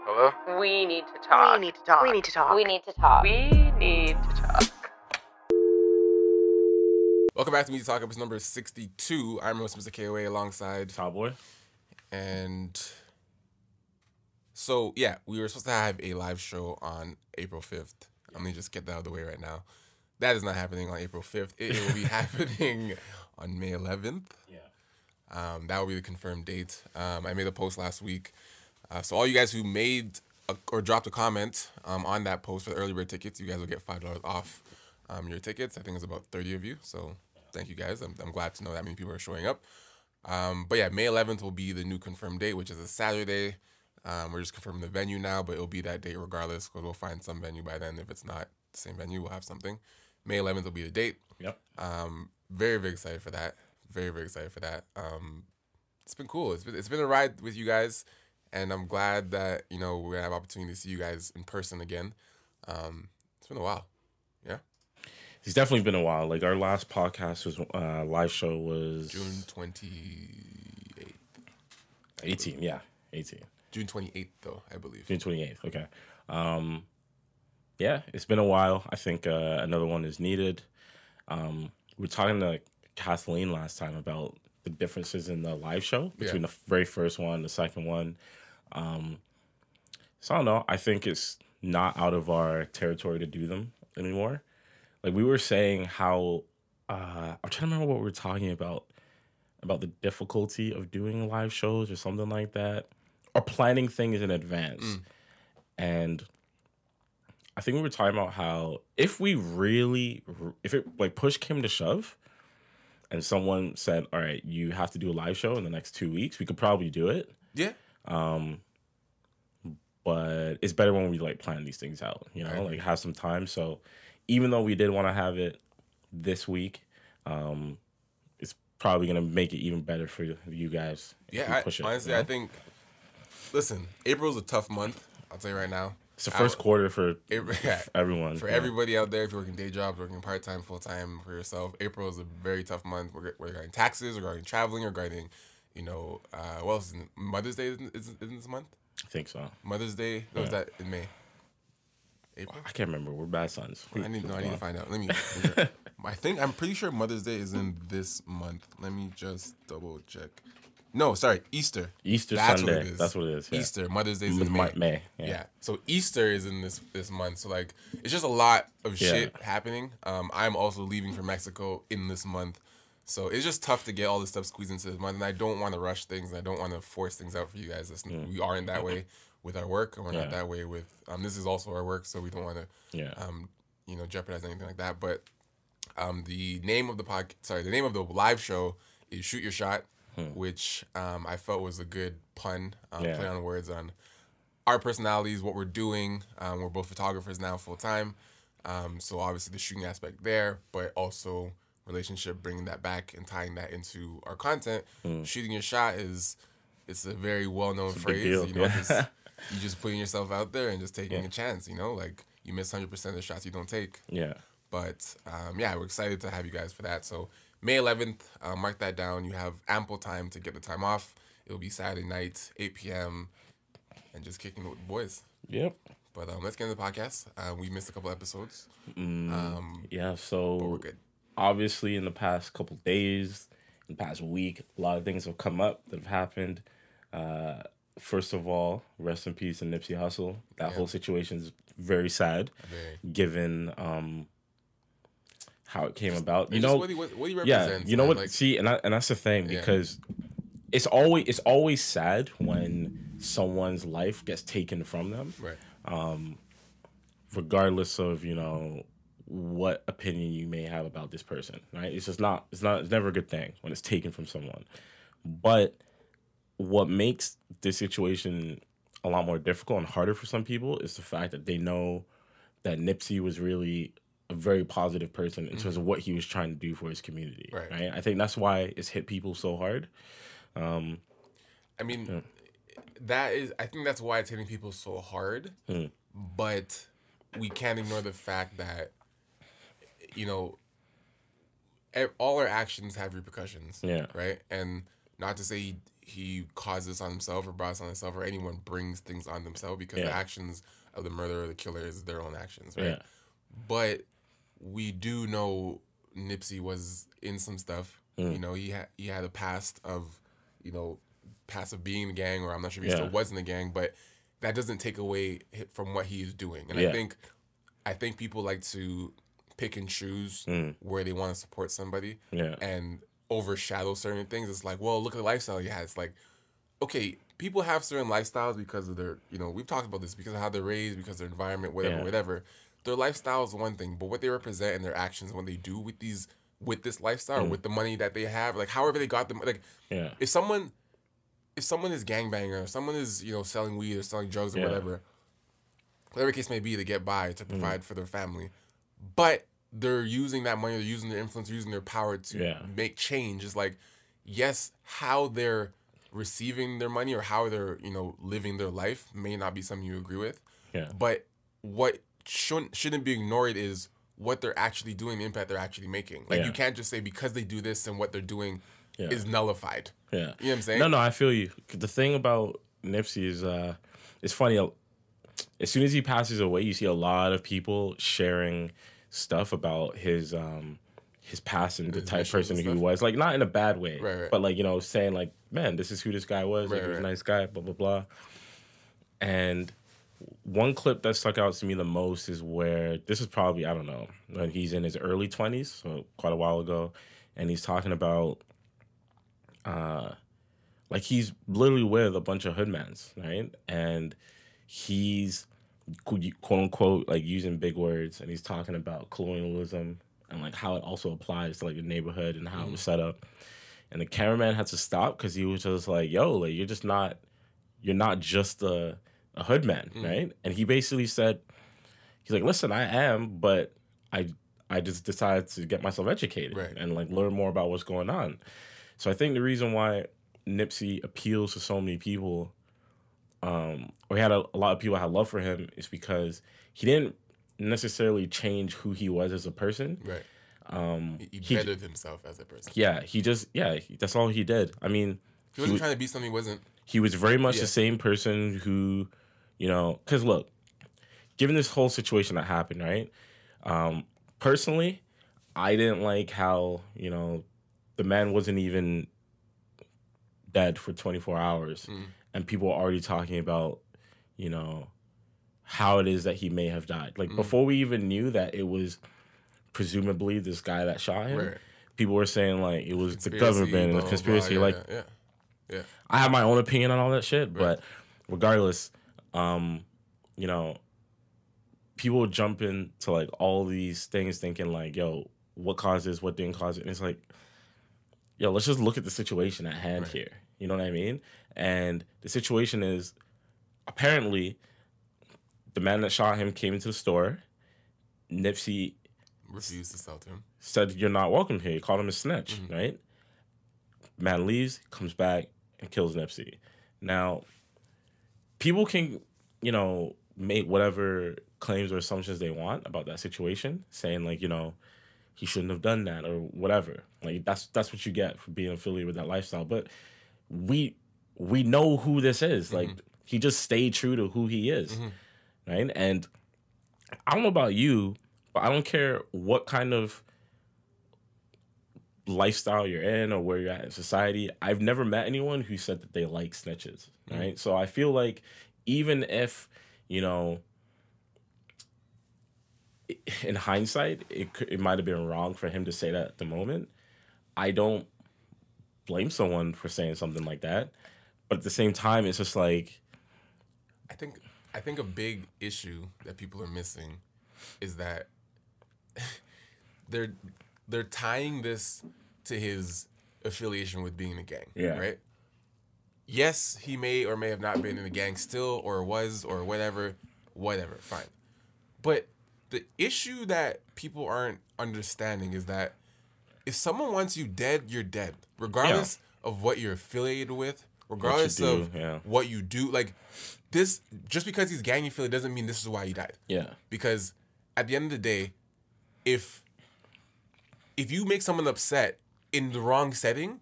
Hello? We need to talk. We need to talk. We need to talk. We need to talk. We need to talk. Welcome back to Media Talk, episode number 62. I'm host MR.KOA alongside Cowboy. And so, yeah, we were supposed to have a live show on April 5th. I'm going to just get that out of the way right now. That is not happening on April 5th. It will be happening on May 11th. Yeah. That will be the confirmed date. I made a post last week. So all you guys who made or dropped a comment on that post for the early bird tickets, you guys will get $5 off your tickets. I think it's about 30 of you. So thank you guys. I'm glad to know that many people are showing up. But yeah, May 11th will be the new confirmed date, which is a Saturday. We're just confirming the venue now, but it'll be that date regardless because we'll find some venue by then. If it's not the same venue, we'll have something. May 11th will be the date. Yep. Very, very excited for that. Very, very excited for that. It's been cool. It's been a ride with you guys, and I'm glad that, you know, we're going to have opportunity to see you guys in person again. It's been a while. Yeah? It's definitely been a while. Like, our last podcast was live show was June 28th. 18. Yeah, 18. June 28th, though, I believe. June 28th. Okay. Yeah, it's been a while. I think another one is needed. We were talking to Kathleen last time about the differences in the live show between the very first one and the second one. So I don't know. I think it's not out of our territory to do them anymore. Like, we were saying how I'm trying to remember what we were talking about the difficulty of doing live shows or something like that, or planning things in advance. And I think we were talking about how if it like push came to shove and someone said, all right, you have to do a live show in the next 2 weeks, we could probably do it. Yeah. But it's better when we like plan these things out, you know, like have some time. So even though we did want to have it this week, it's probably going to make it even better for you guys. Yeah, push it, honestly, you know? I think, listen, April's a tough month. I'll tell you right now. It's the first quarter for everyone. For everybody out there, if you're working day jobs, working part-time, full-time for yourself, April is a very tough month. We're regarding taxes, regarding traveling, regarding, you know, what else? Mother's Day isn't this month? I think so. Mother's Day, was that in May? April? I can't remember. We're bad sons. I need to find out. Let me I'm pretty sure Mother's Day is in this month. Let me just double check. No, sorry, Easter. That's Sunday. What it is. That's what it is. Yeah. Easter. Mother's Day is in May. May. Yeah. So Easter is in this month. So like, it's just a lot of shit happening. I'm also leaving for Mexico in this month. So it's just tough to get all this stuff squeezed into this month. And I don't want to rush things. And I don't want to force things out for you guys. We aren't that way with our work. And we're not that way with, this is also our work. So we don't want to, you know, jeopardize anything like that. But the name of the live show is Shoot Your Shot. Which I felt was a good pun, play on words on our personalities, what we're doing. We're both photographers now full time. So obviously the shooting aspect there, but also relationship, bringing that back and tying that into our content. Shooting your shot it's a very well-known phrase. You know, you just putting yourself out there and just taking a chance, you know, like you miss 100% of the shots you don't take. Yeah. But we're excited to have you guys for that. So May 11th, mark that down. You have ample time to get the time off. It'll be Saturday night, 8 p.m., and just kicking it with the boys. Yep. But let's get into the podcast. We missed a couple episodes. So but we're good. Obviously, in the past couple days, in the past week, a lot of things have come up that have happened. First of all, rest in peace and Nipsey Hussle. That whole situation is very sad, given how it came about. You know what he represents. You know what? Like, see, and that's the thing, because it's always sad when someone's life gets taken from them. Right. Regardless of, you know, what opinion you may have about this person, right? It's never a good thing when it's taken from someone. But what makes this situation a lot more difficult and harder for some people is the fact that they know that Nipsey was really a very positive person in terms of what he was trying to do for his community. Right? I think that's why it's hit people so hard. I mean, I think that's why it's hitting people so hard. But we can't ignore the fact that, you know, all our actions have repercussions. Yeah. Right. And not to say he caused this on himself or brought this on himself, or anyone brings things on themselves, because the actions of the murderer or the killer is their own actions, right? But we do know Nipsey was in some stuff. You know, he had a past of being in a gang, or I'm not sure if he still was in the gang, but that doesn't take away from what he's doing. And I think people like to pick and choose where they want to support somebody and overshadow certain things. It's like, well, look at the lifestyle he has. It's like, okay, people have certain lifestyles because of their, we've talked about this, because of how they're raised, because of their environment, whatever. Their lifestyle is one thing, but what they represent and their actions, what they do with this lifestyle, with the money that they have, like however they got them, like if someone is gangbanger, or someone is selling weed or selling drugs or whatever case may be, to get by, to provide for their family, but they're using that money, they're using their influence, they're using their power to make change. It's like, yes, how they're receiving their money or how they're living their life may not be something you agree with, but what shouldn't be ignored is what they're actually doing, the impact they're actually making. Like you can't just say because they do this and what they're doing is nullified. You know what I'm saying? No, I feel you. The thing about Nipsey is, it's funny. As soon as he passes away, you see a lot of people sharing stuff about his past and the type of person he was. Like, not in a bad way, but like, saying like, man, this is who this guy was. Like, he was a nice guy, blah, blah, blah. And one clip that stuck out to me the most is where, this is probably, I don't know, when he's in his early 20s, so quite a while ago, and he's talking about, like, he's literally with a bunch of hoodmans, right? And he's, quote unquote, like, using big words, and he's talking about colonialism and like how it also applies to like the neighborhood and how it was set up. And the cameraman had to stop because he was just like, yo, like, you're not just a hoodman, right? And he basically said, he's like, listen, I am, but I just decided to get myself educated and like learn more about what's going on. So I think the reason why Nipsey appeals to so many people, or he had a lot of people had love for him, is because he didn't necessarily change who he was as a person. He bettered himself as a person. That's all he did. I mean, he wasn't trying to be something he wasn't. He was very much the same person who, because look, given this whole situation that happened, right? Personally, I didn't like how, the man wasn't even dead for 24 hours. And people were already talking about, how it is that he may have died. Like, before we even knew that it was presumably this guy that shot him, people were saying, like, it was the government and the conspiracy. I have my own opinion on all that shit, but regardless, people would jump into, like, all these things thinking, like, yo, what caused this, what didn't cause it? And it's like, yo, let's just look at the situation at hand here. You know what I mean? And the situation is, apparently, the man that shot him came into the store. Nipsey refused to sell to him. Said, you're not welcome here. He called him a snitch, right? Man leaves, comes back, and kills Nipsey. Now, people can, make whatever claims or assumptions they want about that situation, saying, like, he shouldn't have done that or whatever. Like, that's what you get for being affiliated with that lifestyle. But we know who this is. Like, he just stayed true to who he is, right? And I don't know about you, but I don't care what kind of lifestyle you're in or where you're at in society. I've never met anyone who said that they like snitches, right? So I feel like even if, in hindsight, it might have been wrong for him to say that at the moment, I don't blame someone for saying something like that. But at the same time, it's just like, I think a big issue that people are missing is that they're tying this to his affiliation with being in a gang, right? Yes, he may or may have not been in a gang still, or was, or whatever, fine. But the issue that people aren't understanding is that if someone wants you dead, you're dead, regardless of what you're affiliated with, regardless of what you do. Like, this, just because he's gang affiliated doesn't mean this is why he died. Because at the end of the day, if you make someone upset in the wrong setting,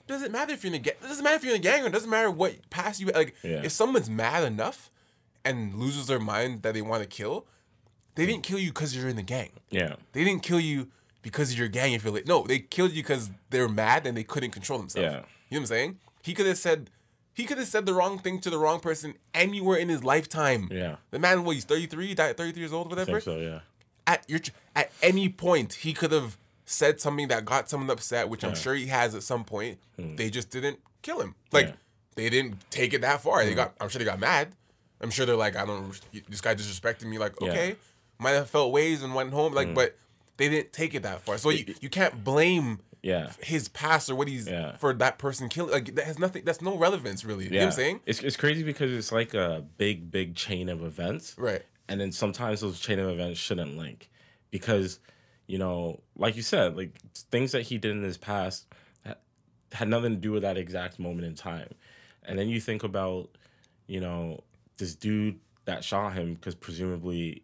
doesn't matter if you're in a gang. It doesn't matter if you're in a gang, or it doesn't matter what past you like. If someone's mad enough and loses their mind that they want to kill, they didn't kill you because you're in the gang. Yeah, they didn't kill you because you're a gang affiliate. No, they killed you because they're mad and they couldn't control themselves. Yeah, you know what I'm saying? He could have said the wrong thing to the wrong person anywhere in his lifetime. Yeah, the man, he's 33, he died at 33 years old, whatever. I think so, yeah. At any point, he could have said something that got someone upset, which I'm sure he has at some point. They just didn't kill him. Like, they didn't take it that far. I'm sure they got mad. I'm sure they're like, this guy disrespected me. Like, okay, might have felt ways and went home. Like, but they didn't take it that far. So you can't blame his past or what he's for that person killing. Like, that has nothing. That's no relevance, really. You know what I'm saying? It's crazy because it's like a big chain of events. Right. And then sometimes those chain of events shouldn't link because, you know, like you said, like things that he did in his past had nothing to do with that exact moment in time. And then you think about, you know, this dude that shot him because presumably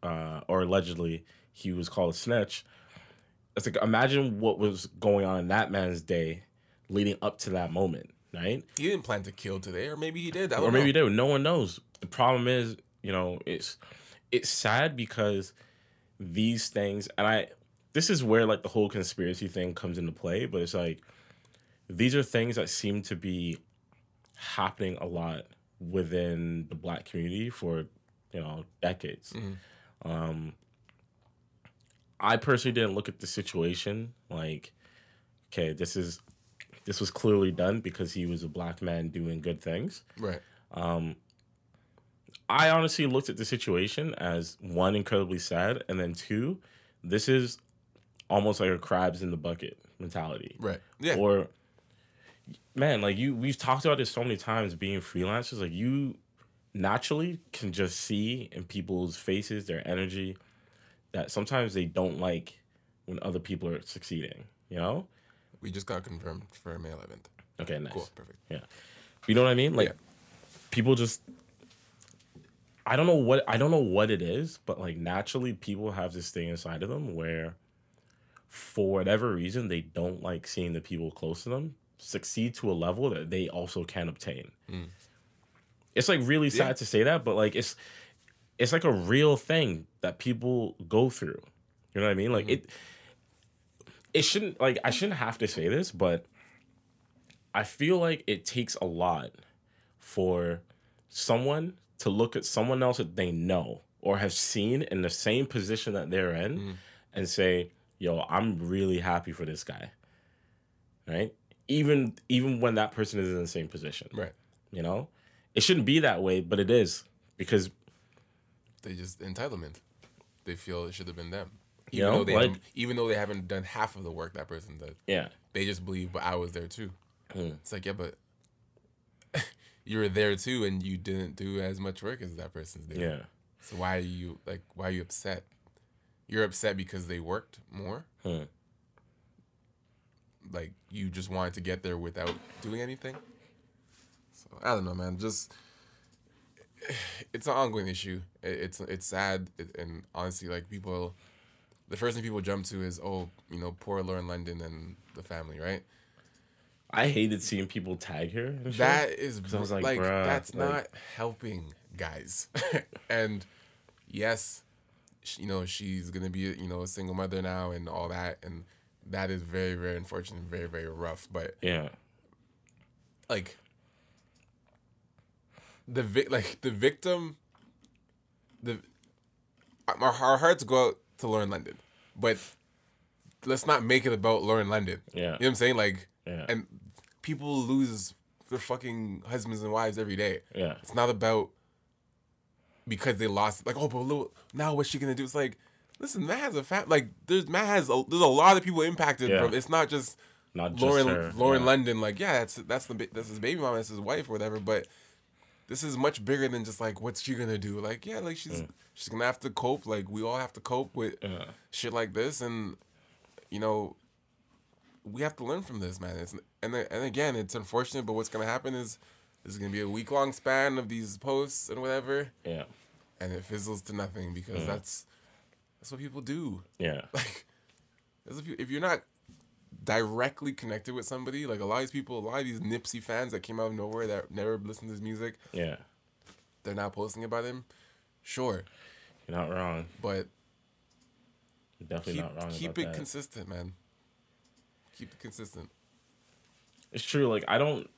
or allegedly he was called a snitch. It's like, imagine what was going on in that man's day leading up to that moment, right? He didn't plan to kill today, or maybe he did. Or maybe he did. No one knows. The problem is, you know, it's sad because these things, and this is where like the whole conspiracy thing comes into play, but it's like these are things that seem to be happening a lot within the Black community for, you know, decades. I personally didn't look at the situation like, okay, this was clearly done because he was a Black man doing good things. Right. I honestly looked at the situation as, one, incredibly sad, and then two, this is almost like a crabs in the bucket mentality. Right. Yeah. Or, man, like we've talked about this so many times, being freelancers, like you naturally can just see in people's faces, their energy, that sometimes they don't like when other people are succeeding, you know? We just got confirmed for May 11th. Okay, nice. Cool, perfect. Yeah. You know what I mean? Like, people just... I don't know what it is, but like naturally people have this thing inside of them where for whatever reason they don't like seeing the people close to them succeed to a level that they also can obtain. It's like really sad to say that, but like it's like a real thing that people go through. You know what I mean? Like it shouldn't, like, I shouldn't have to say this, but I feel like it takes a lot for someone to look at someone else that they know or have seen in the same position that they're in and say, yo, I'm really happy for this guy. Right? Even when that person is in the same position. Right. You know? It shouldn't be that way, but it is, because they just entitlement. They feel it should have been them. Even though they haven't done half of the work that person did. Yeah. They just believe, but I was there too. It's like, yeah, but you were there too, and you didn't do as much work as that person's doing. Yeah. So why are you upset? You're upset because they worked more? Like, you just wanted to get there without doing anything? So, I don't know, man. Just, it's an ongoing issue. It's sad, and honestly, like, the first thing people jump to is, oh, you know, poor Lauren London and the family, right? I hated seeing people tag her. That is, I was like, that's not helping, guys. And yes, you know, she's gonna be, you know, a single mother now and all that, and that is very, very unfortunate, very, very rough. But yeah, like the victim, our hearts go out to Lauren London, but let's not make it about Lauren London. Yeah, you know what I'm saying? Like, and people lose their fucking husbands and wives every day. Yeah, it's not about because they lost. Like, oh, but now what's she gonna do? It's like, listen, Matt has a like there's a lot of people impacted from. It's not just Lauren London. Like, yeah, that's his baby mama, that's his wife or whatever. But this is much bigger than just like, what's she gonna do? Like, yeah, like she's gonna have to cope. Like, we all have to cope with shit like this, and you know, we have to learn from this, man. And again, it's unfortunate, but what's gonna happen is there's gonna be a week-long span of these posts and whatever. Yeah. And it fizzles to nothing because that's what people do. Yeah. Like, if you're not directly connected with somebody, like a lot of these Nipsey fans that came out of nowhere that never listened to his music, Yeah. they're now posting about him. Sure. You're not wrong. But You're definitely not wrong. Keep about it that. consistent, man. Keep it consistent. It's true. Like I don't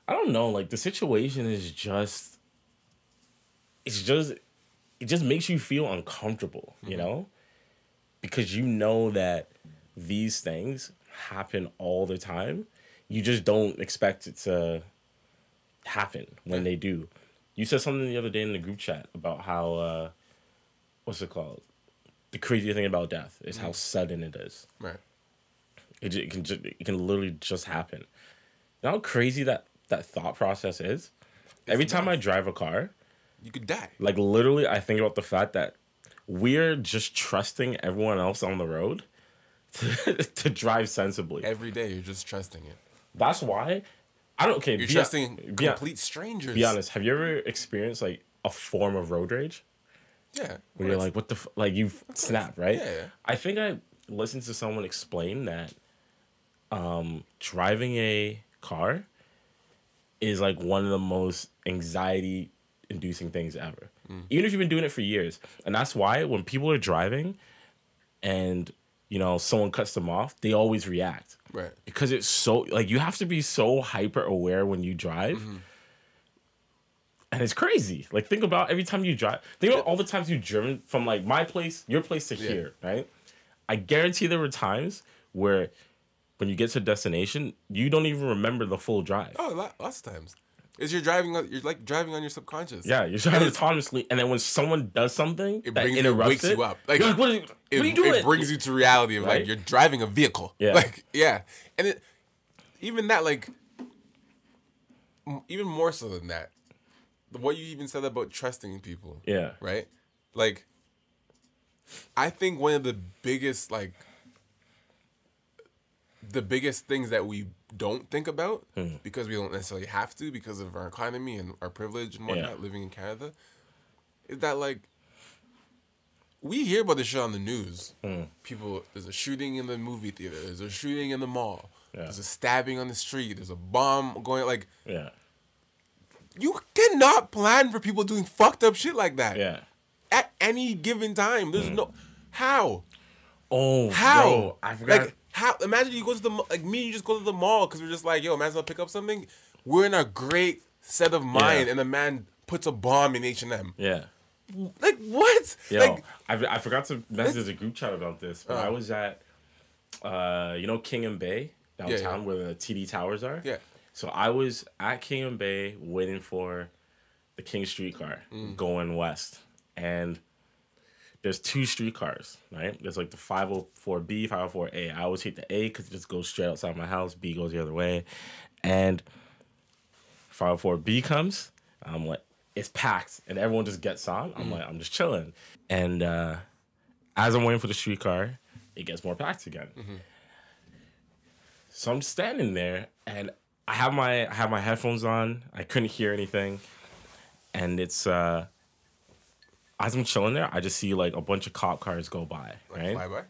know. Like the situation is just, it just makes you feel uncomfortable, you know, because you know that these things happen all the time. You just don't expect it to happen when they do. You said something the other day in the group chat about how, what's it called? The crazy thing about death is how sudden it is. Right. It can literally just happen. You know how crazy that thought process is? Every time I drive a car, you could die. Like literally, I think about the fact that we're just trusting everyone else on the road to drive sensibly. Every day, you're just trusting it. That's why I don't. Okay, you're trusting complete strangers. Be honest. Have you ever experienced like a form of road rage? Yeah. Where you're like, what the like you've snapped, right? Yeah. I think I listened to someone explain that driving a car is like one of the most anxiety inducing things ever. Even if you've been doing it for years. And that's why when people are driving and, you know, someone cuts them off, they always react. Right. Because it's so, like, you have to be so hyper aware when you drive. And it's crazy. Like, think about every time you drive. Think about all the times you've driven from, like, my place, your place to here, right? I guarantee there were times where when you get to a destination, you don't even remember the full drive. Oh, lots of times. You're driving on your subconscious. Yeah, you're driving autonomously, and then when someone does something that wakes you up. Like, you're like, what are you doing? It brings you to reality of like you're driving a vehicle. Yeah. Like, yeah. And even that, like, even more so than that, what you even said about trusting people. Yeah. Right? Like, I think one of the biggest, like, things that we don't think about because we don't necessarily have to because of our economy and our privilege and whatnot living in Canada is that, like, we hear about this shit on the news. People, there's a shooting in the movie theater, there's a shooting in the mall, there's a stabbing on the street, there's a bomb going, like, you cannot plan for people doing fucked up shit like that at any given time. There's no how. Bro, I forgot. Like, how? Imagine you go to me and you just go to the mall because we're just like, yo, might as well pick up something. We're in a great set of mind, and a man puts a bomb in H&M. Yeah. Like, what? Yo, like, I forgot to message a group chat about this, but I was at, you know, King and Bay downtown where the TD Towers are? Yeah. So I was at King and Bay waiting for the King streetcar going west. And there's two streetcars, right? There's like the 504B, 504A. I always take the A because it just goes straight outside my house. B goes the other way. And 504B comes. I'm like, it's packed. And everyone just gets on. I'm like, I'm just chilling. And as I'm waiting for the streetcar, it gets more packed again. So I'm standing there and I have my headphones on. I couldn't hear anything. And it's as I'm chilling there, I just see like a bunch of cop cars go by, right? Fly by?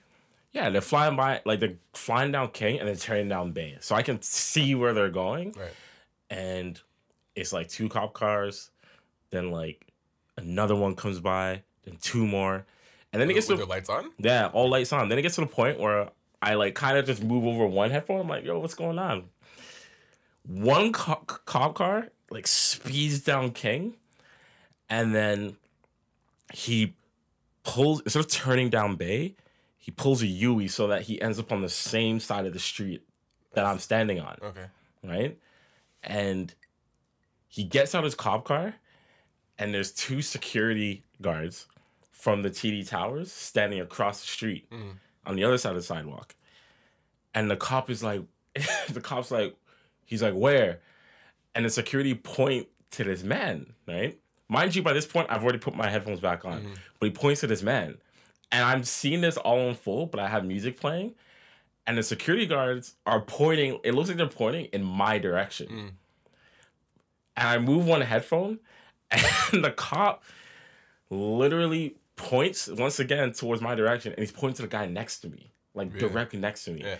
Yeah, they're flying by, like they're flying down King and they're turning down Bay. So I can see where they're going. Right. And it's like two cop cars, then like another one comes by, then two more. And then it gets to the lights on? Yeah, all lights on. Then it gets to the point where I like kind of just move over one headphone. I'm like, yo, what's going on? One cop car like speeds down King, and then he pulls, instead of turning down Bay, he pulls a U-ey so that he ends up on the same side of the street that I'm standing on. Okay. Right? And he gets out his cop car, and there's two security guards from the TD Towers standing across the street on the other side of the sidewalk. And the cop is like, he's like, where? And the security point to this man, right? Mind you, by this point, I've already put my headphones back on. But he points to this man. And I'm seeing this all in full, but I have music playing. And the security guards are pointing, it looks like they're pointing in my direction. And I move one headphone, and the cop literally points once again towards my direction, and he's pointing to the guy next to me, like directly next to me. Yeah.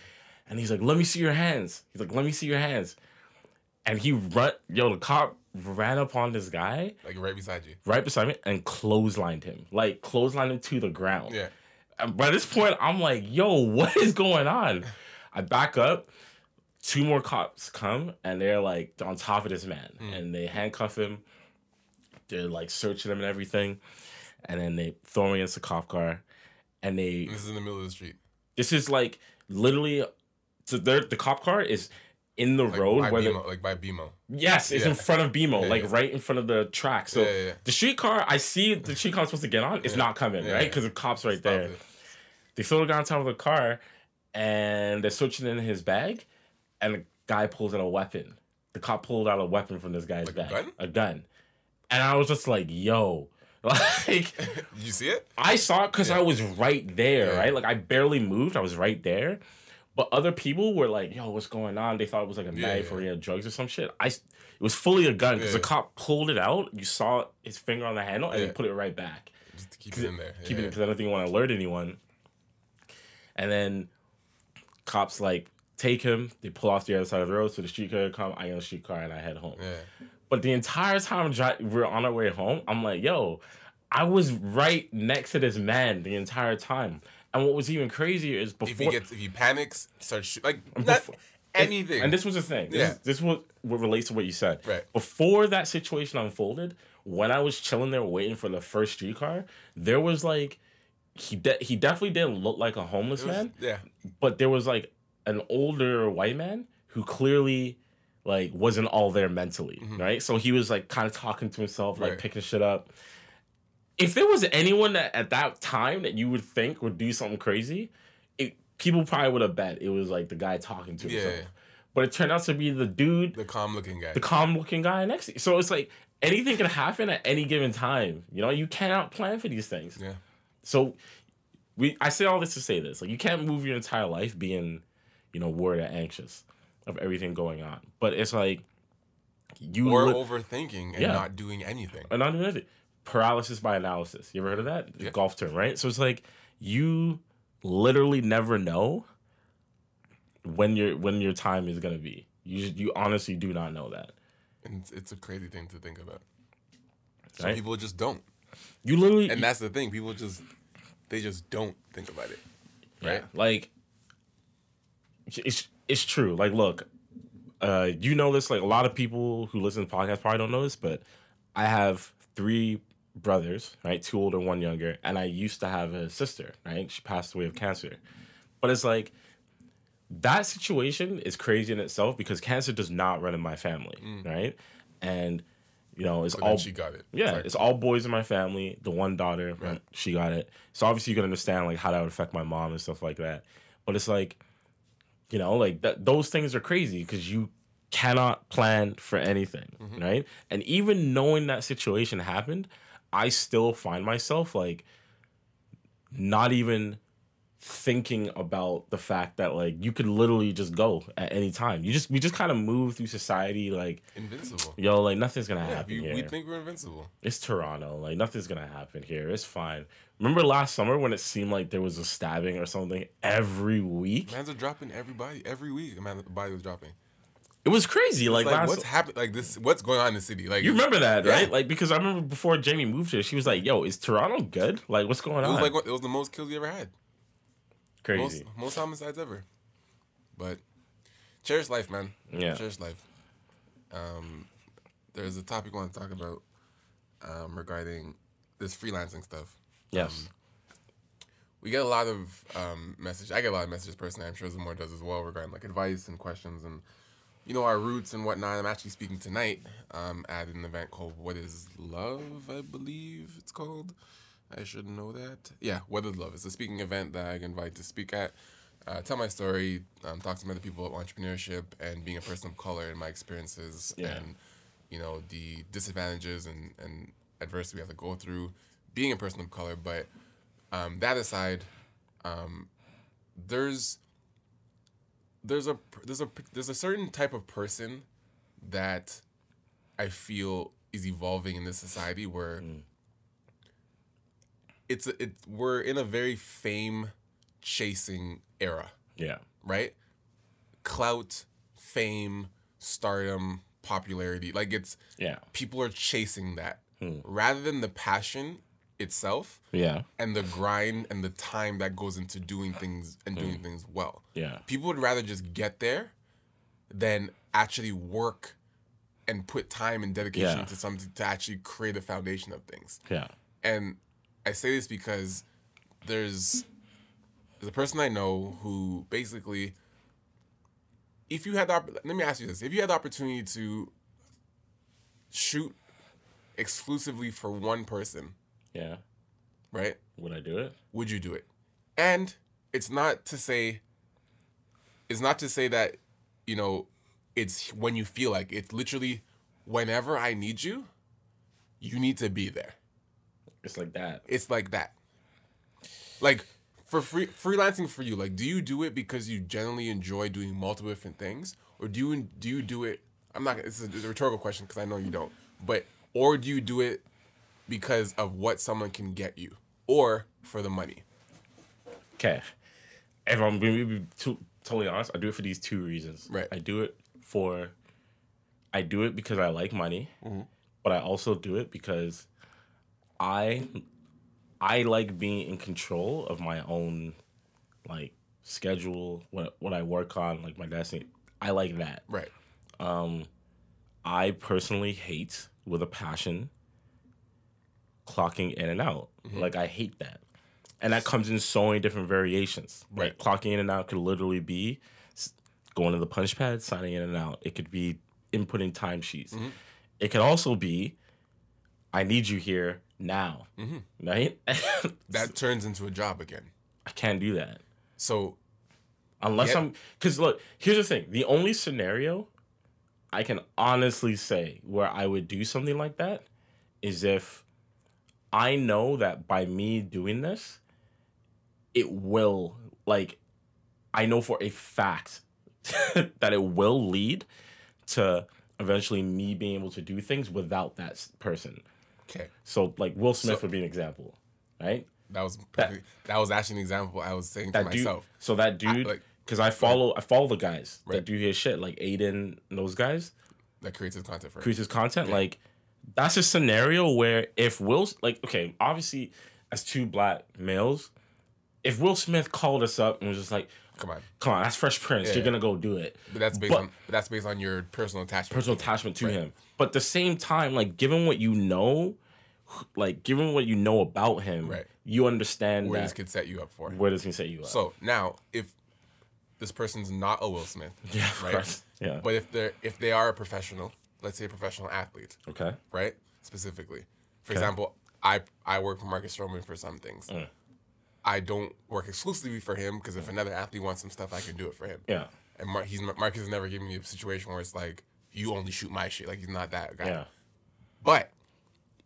And he's like, let me see your hands. He's like, let me see your hands. And the cop ran up on this guy. Like right beside you. Right beside me and clotheslined him. Like clotheslined him to the ground. Yeah. And by this point, I'm like, yo, what is going on? I back up. 2 more cops come and they're like on top of this man. And they handcuff him. They're like searching him and everything. And then they throw him against the cop car. And this is in the middle of the street. This is like literally, so the cop car is in the road by where BMO, like by BMO. Yes, it's in front of BMO, right in front of the track. So the streetcar, I see the streetcar I'm supposed to get on, it's not coming, right? Because the cop's right there. It. They throw the guy on top of the car, and they're searching in his bag, and the guy pulls out a weapon. The cop pulled out a weapon from this guy's bag. A gun. And I was just like, yo. Like, did you see it? I saw it because I was right there, right? Like, I barely moved. I was right there. But other people were like, yo, what's going on? They thought it was like a knife or he had drugs or some shit. It was fully a gun because the cop pulled it out. You saw his finger on the handle and he put it right back. Just to keep it in there. Keep it because I don't think he want to alert anyone. And then cops like take him. They pull off the other side of the road. So the streetcar come. I get on the streetcar and I head home. Yeah. But the entire time we're on our way home, I'm like, yo, I was right next to this man the entire time. And what was even crazier is before... If he panics, starts shooting... Like, not anything. And this was the thing. This was what relates to what you said. Right. Before that situation unfolded, when I was chilling there waiting for the first streetcar, there was like... He definitely didn't look like a homeless man. Yeah. But there was like an older white man who clearly like wasn't all there mentally, right? So he was like kind of talking to himself, like picking shit up. If there was anyone that at that time that you would think would do something crazy, people probably would have bet it was like the guy talking to himself. But it turned out to be the dude. The calm-looking guy. The calm-looking guy next to you. So it's like anything can happen at any given time. You know, you cannot plan for these things. Yeah. So I say all this to say this. Like, you can't move your entire life being, you know, worried or anxious of everything going on. But it's like overthinking and not doing anything. And not doing anything. Paralysis by analysis. You ever heard of that? Yeah. Golf term, right? So it's like you literally never know when your time is gonna be. You honestly do not know that. And it's a crazy thing to think about. Some people just don't. And that's the thing. People they just don't think about it. Right? Yeah. Like it's true. Like, look, you know this, like a lot of people who listen to podcasts probably don't know this, but I have 3 brothers, right? 2 older, 1 younger, and I used to have a sister, right? She passed away of cancer. But it's like that situation is crazy in itself because cancer does not run in my family, right? And you know, it's all she got it. Yeah, it's all boys in my family. The one daughter, she got it. So obviously you can understand like how that would affect my mom and stuff like that. But it's like, you know, like those things are crazy because you cannot plan for anything, right? And even knowing that situation happened, I still find myself like not even thinking about the fact that like you could literally just go at any time. We just kind of move through society like invincible. Yo, like nothing's gonna happen here. We think we're invincible. It's Toronto. Like nothing's gonna happen here. It's fine. Remember last summer when it seemed like there was a stabbing or something every week? Mans are dropping everybody every week. The body was dropping. It was crazy. Like what's happening? Like this, what's going on in the city? Like you remember that, right? Like because I remember before Jamie moved here, she was like, "Yo, is Toronto good? Like what's going on?" It was the most kills we ever had. Crazy. Most homicides ever. But cherish life, man. Yeah. Cherish life. There's a topic I want to talk about regarding this freelancing stuff. Yes. We get a lot of messages. I get a lot of messages personally. I'm sure Zamora does as well regarding like advice and questions and you know our roots and whatnot. I'm actually speaking tonight at an event called What Is Love, I believe it's called. I should know that. Yeah, What Is Love? It's a speaking event that I get invited to speak at. Tell my story, talk to some other people about entrepreneurship and being a person of color and my experiences and you know the disadvantages and adversity we have to go through being a person of color. But that aside, there's a certain type of person that I feel is evolving in this society where we're in a very fame chasing era. Yeah. Right? Clout, fame, stardom, popularity. Like it's people are chasing that rather than the passion itself. Yeah. And the grind and the time that goes into doing things and doing things well. Yeah. People would rather just get there than actually work and put time and dedication into something to actually create a foundation of things. Yeah. And I say this because there's a person I know who basically, if you had let me ask you this, if you had the opportunity to shoot exclusively for one person, right? Would I do it? Would you do it? And it's not to say that, you know, it's when you feel like it's literally whenever I need you, you need to be there. It's like that. It's like that. Like for freelancing for you, like, do you do it because you generally enjoy doing multiple different things, or do you do it? It's a rhetorical question because I know you don't. Or do you do it because of what someone can get you, or for the money? Okay, if I'm going to be totally honest, I do it for these two reasons. Right. I do it because I like money, but I also do it because I like being in control of my own, like, schedule, what I work on, like my destiny. I like that. Right. I personally hate with a passion clocking in and out. Like, I hate that. And that comes in so many different variations. Right. Like, clocking in and out could literally be going to the punch pad, signing in and out. It could be inputting timesheets. It could also be, I need you here now. Right? That turns into a job again. I can't do that. So, unless because look, here's the thing. The only scenario I can honestly say where I would do something like that is if I know that by me doing this, it will, like, I know for a fact that it will lead to eventually me being able to do things without that person. Okay. So, like, Will Smith would be an example, right? That was actually an example I was saying to myself. So that dude, because I follow the guys that do his shit, like Aiden and those guys. That creates his content for him. Creates his content. Yeah. Like, that's a scenario where if okay, obviously, as two black males, if Will Smith called us up and was just like, come on, that's Fresh Prince. You're gonna go do it. But that's based on your personal attachment. To him. But at the same time, like, given what you know about him, you understand where this could set you up for. Where this can set you up. So now, if this person's not a Will Smith, right? Yeah. But if they are a professional, let's say a professional athlete, okay, right? Specifically, for example, I work for Marcus Stroman for some things. I don't work exclusively for him because if another athlete wants some stuff, I can do it for him. Yeah. And Marcus has never given me a situation where it's like, you only shoot my shit. Like, he's not that guy. Yeah. But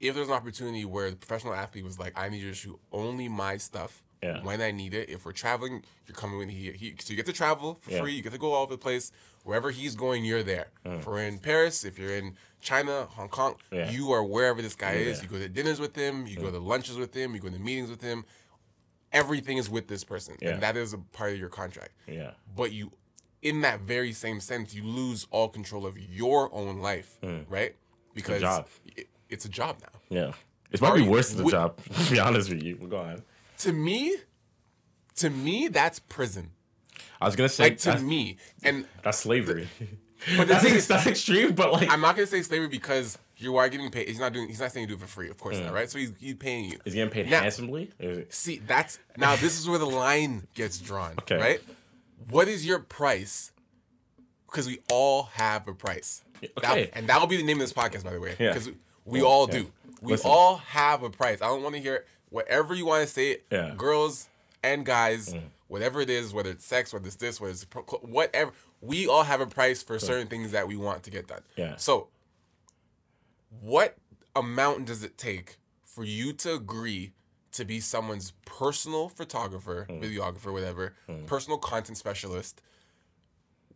if there's an opportunity where the professional athlete was like, I need you to shoot only my stuff when I need it. If we're traveling, you're coming with so you get to travel for free. You get to go all over the place. Wherever he's going, you're there. If we're in Paris, if you're in China, Hong Kong, you are wherever this guy is. You go to dinners with him. You go to lunches with him. You go to meetings with him. Everything is with this person. And that is a part of your contract. Yeah. But you, in that very same sense, you lose all control of your own life, right? Because it's a job now. Yeah. It's probably worse than a job, to be honest with you. Go on. To me, that's prison. I was gonna say, and that's slavery. But that's extreme. But, like, I'm not gonna say slavery because you are getting paid. He's not saying you do it for free, of course not, right? So he's paying you. He's getting paid handsomely. See, now this is where the line gets drawn. Okay. Right? What is your price? Because we all have a price. Okay. And that will be the name of this podcast, by the way. Because we all do. We all have a price. I don't want to hear whatever you want to say it. Yeah. Girls and guys, whatever it is, whether it's sex, whether it's this, whether it's whatever. We all have a price for certain things that we want to get done. Yeah. So, what amount does it take for you to agree to be someone's personal photographer, videographer, whatever, personal content specialist,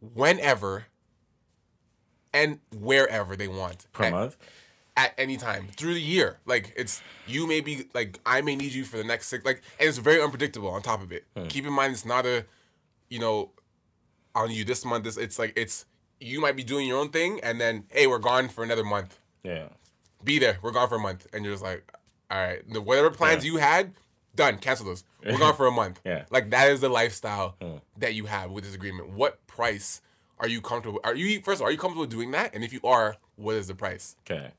whenever and wherever they want? Per month? At any time through the year. Like, it's, you may be like, I may need you for the next 6, like, and it's very unpredictable on top of it. Keep in mind, it's not a you know, on you this month. It's you might be doing your own thing, and then hey, we're gone for another month. Yeah. Be there. We're gone for a month, and you're just like, all right, whatever plans you had, done. Cancel those. We're gone for a month. Yeah. Like that is the lifestyle that you have with this agreement. What price are you comfortable? First of all, are you comfortable doing that? And if you are, what is the price? Okay.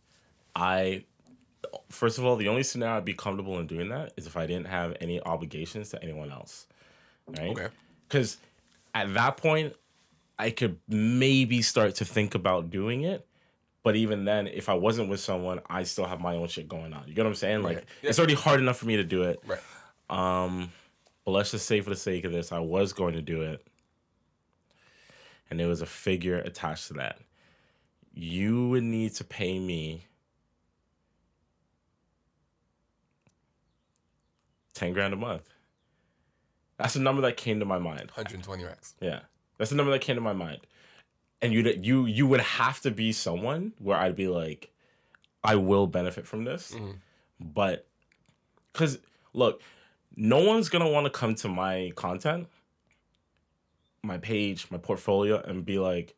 First of all, the only scenario I'd be comfortable in doing that is if I didn't have any obligations to anyone else. Right? Okay. Because at that point, I could maybe start to think about doing it. But even then, if I wasn't with someone, I still have my own shit going on. You get what I'm saying? Like, it's already hard enough for me to do it. Right. But let's just say for the sake of this, I was going to do it. And there was a figure attached to that. You would need to pay me $10,000 a month. That's the number that came to my mind. 120 racks. Yeah. That's the number that came to my mind. And you would have to be someone where I'd be like, I will benefit from this. Mm-hmm. But, because, look, no one's going to want to come to my content, my page, my portfolio, and be like,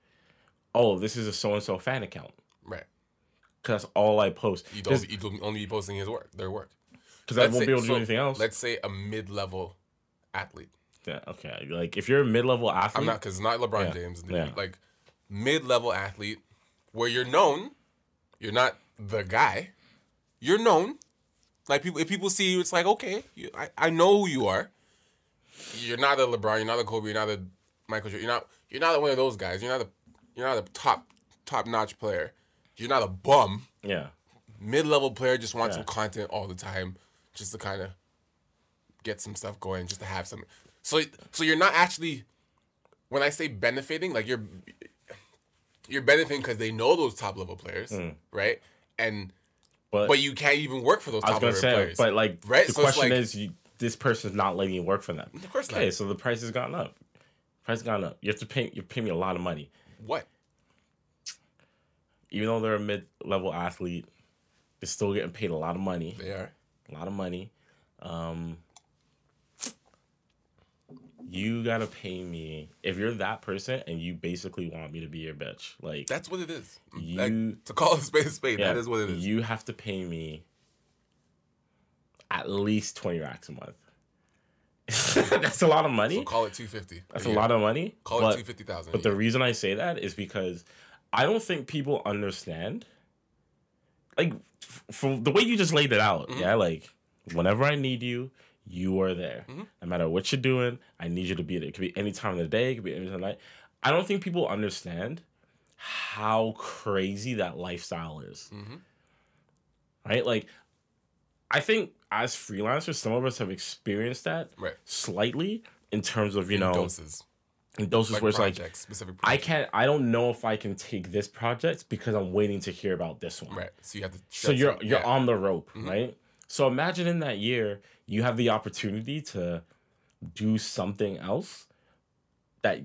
oh, this is a so-and-so fan account. Right. Because that's all I post. You'd only be posting their work. Because I won't be able to do anything else. Let's say a mid-level athlete. Yeah, okay. Like, if you're a mid-level athlete. I'm not, because it's not LeBron James. Yeah. Like, mid-level athlete where you're known, you're not the guy, you're known. Like, if people see you, it's like, okay, I know who you are. You're not a LeBron, you're not a Kobe, you're not a Michael Jordan, you're not one of those guys. You're not a top-notch player. You're not a bum. Yeah. Mid-level player just wants some content all the time, just to kind of get some stuff going, just to have something. So you're not actually, when I say benefiting, like you're benefiting because they know those top level players, right? But you can't even work for those top level players. But like, right? The question is, this person's not letting you work for them. Of course not. Okay, so the price has gone up. You have to pay me a lot of money. What? Even though they're a mid-level athlete, they're still getting paid a lot of money. They are. A lot of money. You gotta pay me if you're that person and you basically want me to be your bitch. Like, that's what it is. To call a spade, that is what it is. You have to pay me at least 20 racks a month. That's a lot of money. So call it 250. That's a lot of money. Call it 250,000. But the reason I say that is because I don't think people understand. Like, from the way you just laid it out, like, whenever I need you, you are there. No matter what you're doing, I need you to be there. It could be any time of the day. It could be any time of the night. I don't think people understand how crazy that lifestyle is. Right? Like, I think as freelancers, some of us have experienced that slightly in terms of, in doses like where it's like, specific I don't know if I can take this project because I'm waiting to hear about this one. Right. So you have to. So you're on the rope, right? So imagine in that year, you have the opportunity to do something else that,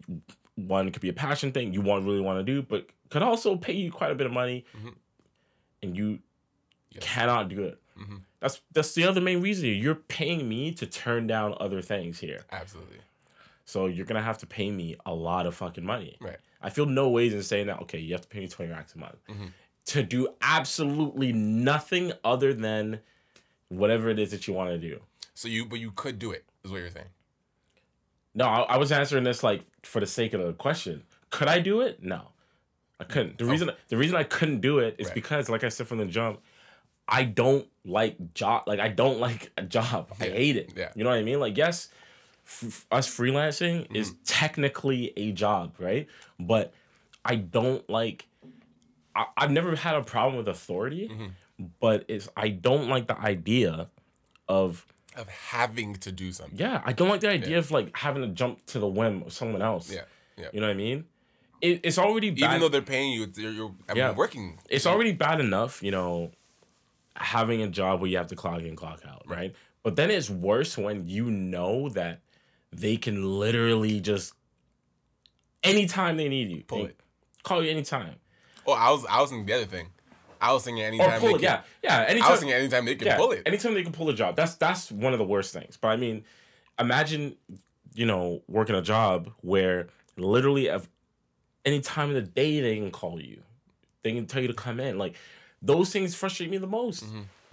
one, could be a passion thing you really want to do, but could also pay you quite a bit of money, and you cannot do it. That's the other main reason. You're paying me to turn down other things here. Absolutely. So you're going to have to pay me a lot of fucking money. Right. I feel no ways in saying that, okay, you have to pay me 20 racks a month to do absolutely nothing other than whatever it is that you want to do. But you could do it, is what you're saying. No, I was answering this like for the sake of the question. Could I do it? No, I couldn't. The reason I couldn't do it is because, like I said from the jump, I don't like job. Like, I don't like a job. I hate it. Yeah. You know what I mean? Like, yes, us freelancing is technically a job, right? But I don't like. I've never had a problem with authority, but I don't like the idea of having to do something. Yeah, I don't like the idea of like having to jump to the whim of someone else. Yeah. You know what I mean? It's already bad. Even though they're paying you, you're working. It's already bad enough, having a job where you have to clock in, clock out, right? But then it's worse when you know that they can literally just anytime they need you, call you anytime. Oh, I was thinking the other thing. I was thinking anytime they can. Anytime, I was thinking anytime they can pull it. Anytime they can pull a job. That's one of the worst things. But I mean, imagine you know, working a job where literally at any time of the day they can call you. They can tell you to come in. Like, those things frustrate me the most,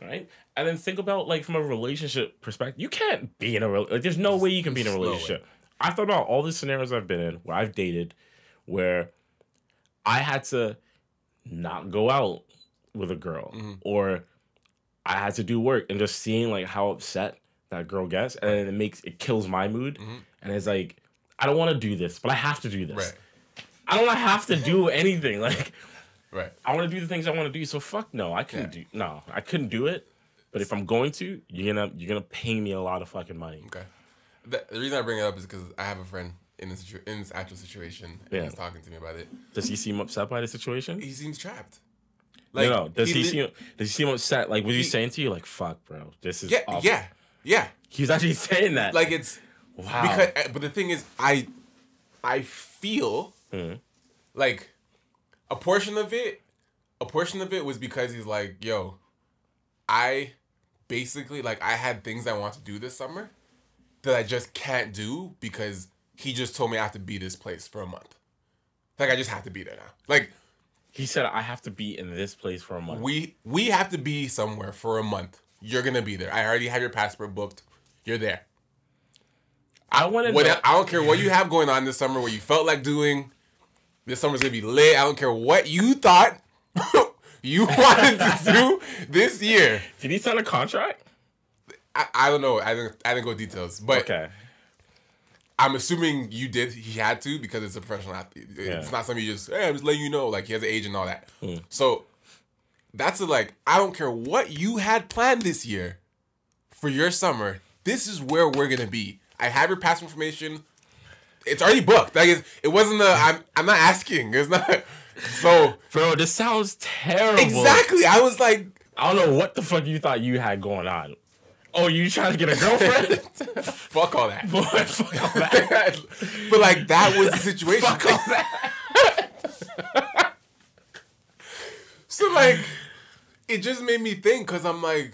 right? And then think about, like, from a relationship perspective, you can't be in a relationship. There's no way you can be in a relationship. I thought about all the scenarios I've been in where I've dated, where I had to not go out with a girl, or I had to do work, and just seeing like how upset that girl gets, and then it kills my mood, and it's like, I don't want to do this, but I have to do this. Right. I don't have to do anything. Like, right. I want to do the things I want to do. So fuck no, I couldn't I couldn't do it. But if I'm going to, you're gonna pay me a lot of fucking money. Okay. The reason I bring it up is because I have a friend in this actual situation, and he's talking to me about it. Does he seem upset by the situation? He seems trapped. Like, no. Does he seem upset? Like, was he saying to you, like, "Fuck, bro, this is awful." Yeah. He was actually saying that. Like, it's wow. Because, but the thing is, I feel like a portion of it was because he's like, yo, I basically, like, I had things I want to do this summer that I just can't do because he just told me I have to be this place for a month. Like, I just have to be there now. Like, he said, I have to be in this place for a month. We have to be somewhere for a month. You're gonna be there. I already have your passport booked. You're there. I want to know. I don't care what you have going on this summer, what you felt like doing. This summer's gonna be lit. I don't care what you thought you wanted to do this year. Did he sign a contract? I don't know. I didn't go details, but okay. I'm assuming you did. He had to because it's a professional athlete. It's not something you just, hey, I'm just letting you know. Like, he has an age and all that. So that's like, I don't care what you had planned this year for your summer. This is where we're gonna be. I have your passport information. It's already booked. Like, it wasn't I'm not asking. It's not. So, bro, this sounds terrible. Exactly. I was like, I don't know what the fuck you thought you had going on. Oh, you trying to get a girlfriend? Fuck all that. Boy, fuck all that. But, like, that was the situation. Fuck all that. So, like, it just made me think, because I'm like,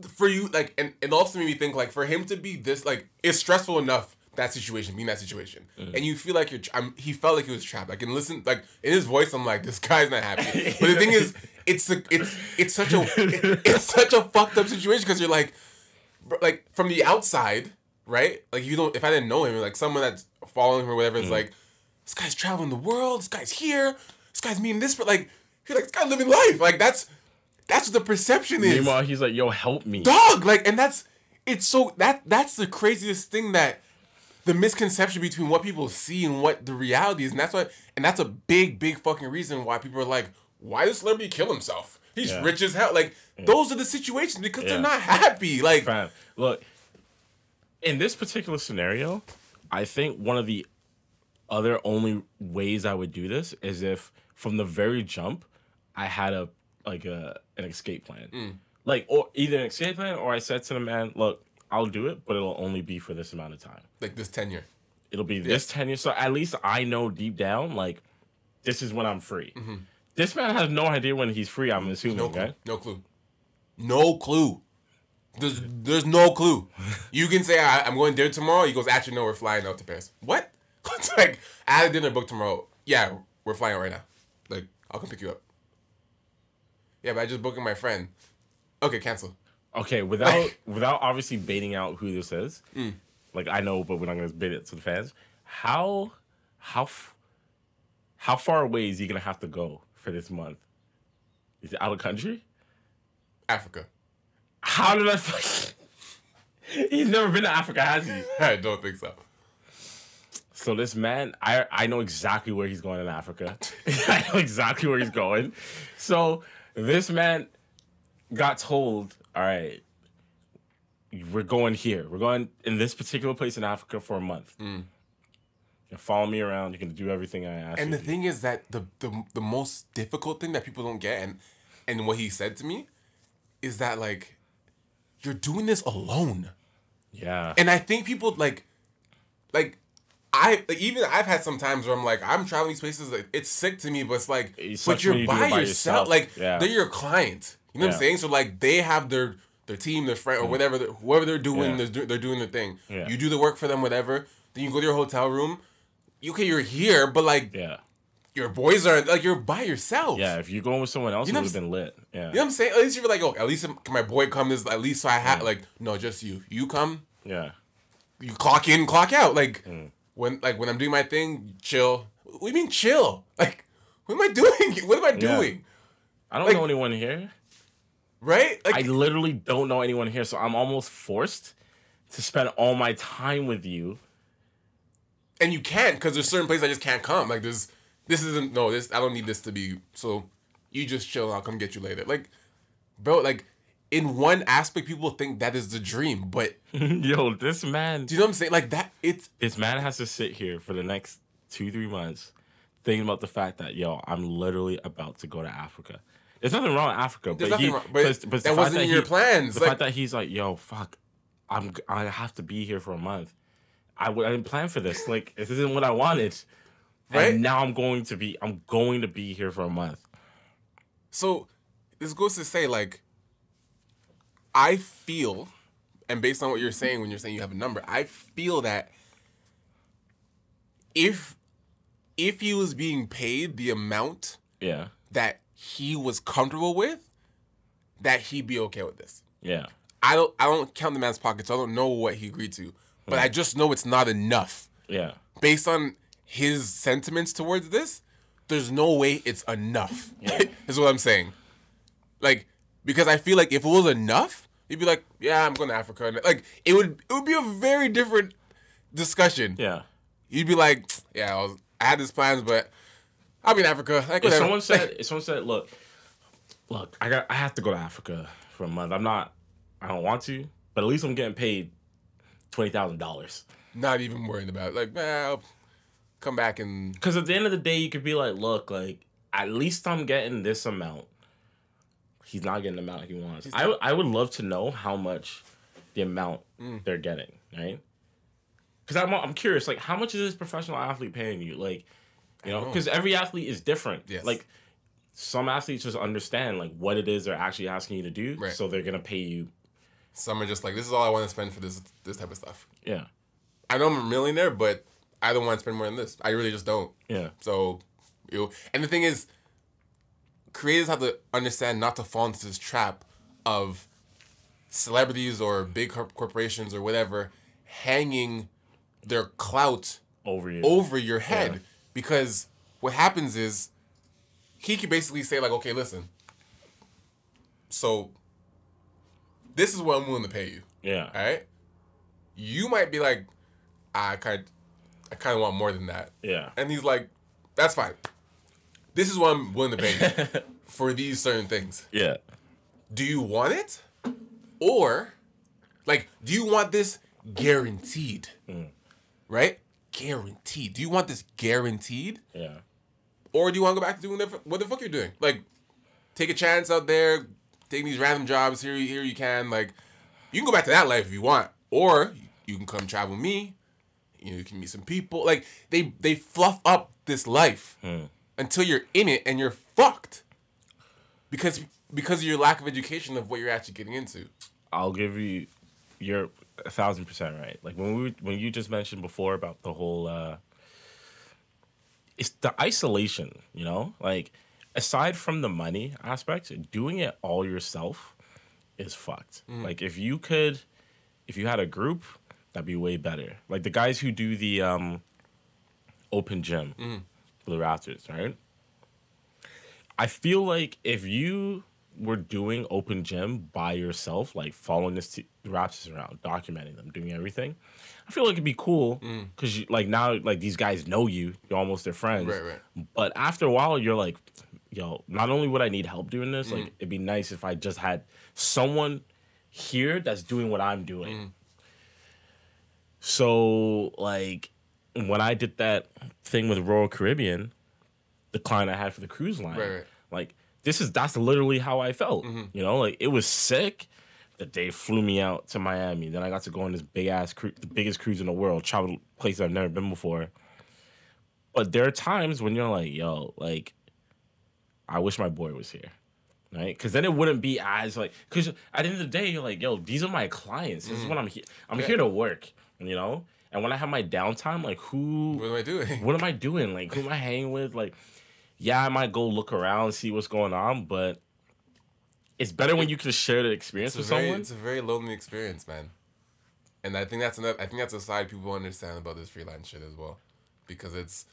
for you, like, and it also made me think, like, for him to be this, like, it's stressful enough, that situation, being that situation. And you feel like he felt like he was trapped. Like, and listen, like, in his voice, I'm like, this guy's not happy. But the thing is, it's such a fucked up situation, because you're like from the outside, right? Like, if I didn't know him, like someone that's following him or whatever, it's like, this guy's traveling the world, this guy's here, this guy's meeting this, but like, you're like, this guy's living life. Like, that's what the perception is. Meanwhile, he's like, yo, help me. Dog, like, and that's the craziest thing, that the misconception between what people see and what the reality is. And that's a big fucking reason why people are like, why does celebrity kill himself? He's rich as hell. Like, those are the situations, because they're not happy. Like, fam, look, in this particular scenario, I think one of the other only ways I would do this is if from the very jump I had an escape plan. Like, or either an escape plan, or I said to the man, look, I'll do it, but it'll only be for this amount of time. Like, this tenure. It'll be this tenure. So at least I know deep down, like, this is when I'm free. This man has no idea when he's free, I'm assuming, okay? No clue. No clue. There's no clue. You can say, I'm going there tomorrow. He goes, actually, no, we're flying out to Paris. What? It's like, I had a dinner booked tomorrow. Yeah, we're flying out right now. Like, I'll come pick you up. Yeah, but I just booked with my friend. Okay, cancel. Okay, without obviously baiting out who this is, like, I know, but we're not going to bait it to the fans. How far away is he going to have to go for this month? Is it out of country? Africa. How did I... He's never been to Africa, has he? I don't think so. So this man, I know exactly where he's going in Africa. I know exactly where he's going. So this man got told, all right, we're going here. We're going in this particular place in Africa for a month. You can follow me around. You can do everything I ask. And the thing is that the most difficult thing that people don't get, and what he said to me, is that, like, you're doing this alone. Yeah. And I think people I've had some times where I'm like, I'm traveling these places, like, it's sick to me, but it's like, but you're by yourself. Like, they're your client. You know what I'm saying? So, like, they have their their team, their friend, or whatever, whoever they're doing, they're doing their thing. Yeah. You do the work for them, whatever. Then you go to your hotel room. Okay, you're here, but like, your boys are like, you're by yourself. Yeah, if you're going with someone else, you know, it would have been lit. Yeah, you know what I'm saying? At least you're like, oh, at least can my boy come? This at least so I have like, no, just you. You come. Yeah. You clock in, clock out. Like when I'm doing my thing, chill. What do you mean chill? Like, what am I doing? What am I doing? I don't know anyone here. Right? Like, I literally don't know anyone here, so I'm almost forced to spend all my time with you. And you can't, because there's certain places I just can't come. Like, this I don't need this to be, so you just chill and I'll come get you later. Like, bro, like, in one aspect, people think that is the dream, but... Yo, this man... Do you know what I'm saying? Like, This man has to sit here for the next 2-3 months thinking about the fact that, yo, I'm literally about to go to Africa. There's nothing wrong with Africa, but that wasn't in your plans. The fact that he's like, yo, fuck, I have to be here for a month. I didn't plan for this. Like, this isn't what I wanted. Right? And now I'm going to be here for a month. So this goes to say, like, I feel, and based on what you're saying when you're saying you have a number, I feel that if he was being paid the amount that he was comfortable with, that he'd be okay with this. Yeah. I don't count the man's pockets, so I don't know what he agreed to. But I just know it's not enough. Yeah. Based on his sentiments towards this, there's no way it's enough. Yeah. Is what I'm saying. Like, because I feel like if it was enough, he'd be like, yeah, I'm going to Africa. And like, it would be a very different discussion. Yeah. You'd be like, yeah, I had these plans, but I'll be in Africa. Like, if someone said, look, I have to go to Africa for a month. I don't want to, but at least I'm getting paid $20,000. Not even worried about it. Like, man, I'll come back and... Because at the end of the day, you could be like, look, like, at least I'm getting this amount. He's not getting the amount he wants. I would love to know how much the amount they're getting, right? Because I'm curious, like, how much is this professional athlete paying you? Like, you know, because every athlete is different. Yes. Like, some athletes just understand, like, what it is they're actually asking you to do, right. So they're going to pay you. Some are just like, this is all I want to spend for this type of stuff. Yeah. I know I'm a millionaire, but I don't want to spend more than this. I really just don't. Yeah. So, and the thing is, creators have to understand not to fall into this trap of celebrities or big corporations or whatever hanging their clout over your head. Yeah. Because what happens is, he could basically say like, okay, listen, so this is what I'm willing to pay you. Yeah. All right? You might be like, I kind of want more than that. Yeah. And he's like, that's fine. This is what I'm willing to pay you for these certain things. Yeah. Do you want it? Or, like, do you want this guaranteed? Right? Guaranteed. Do you want this guaranteed? Yeah. Or do you want to go back to doing what the fuck you're doing? Like, take a chance out there, taking these random jobs here you can. Like, you can go back to that life if you want. Or you can come travel with me. You can meet some people. Like, they fluff up this life until you're in it and you're fucked. Because of your lack of education of what you're actually getting into. I'll give you, you're 1,000% right. Like when you just mentioned before about the whole, it's the isolation, you know? Like, aside from the money aspect, doing it all yourself is fucked. Like, if you had a group, that'd be way better. Like the guys who do the open gym for the Raptors, right? I feel like if you were doing open gym by yourself, like following the Raptors around, documenting them, doing everything, I feel like it'd be cool because like now, like these guys know you're almost their friends. Right. But after a while, you're like, yo, not only would I need help doing this, like it'd be nice if I just had someone here that's doing what I'm doing. So, like, when I did that thing with Royal Caribbean, the client I had for the cruise line, like, that's literally how I felt. You know, like, it was sick that they flew me out to Miami. Then I got to go on this big-ass the biggest cruise in the world, travel places I've never been before. But there are times when you're like, yo, like, I wish my boy was here. right? Because then it wouldn't be as like, because at the end of the day, you're like, yo, these are my clients. This is what I'm here. I'm here to work, you know. And when I have my downtime, like, what am I doing? What am I doing? Like, who am I hanging with? Like, yeah, I might go look around, see what's going on, but it's better when you can share the experience with someone. It's a very lonely experience, man. And I think that's a side people understand about this freelance shit as well, because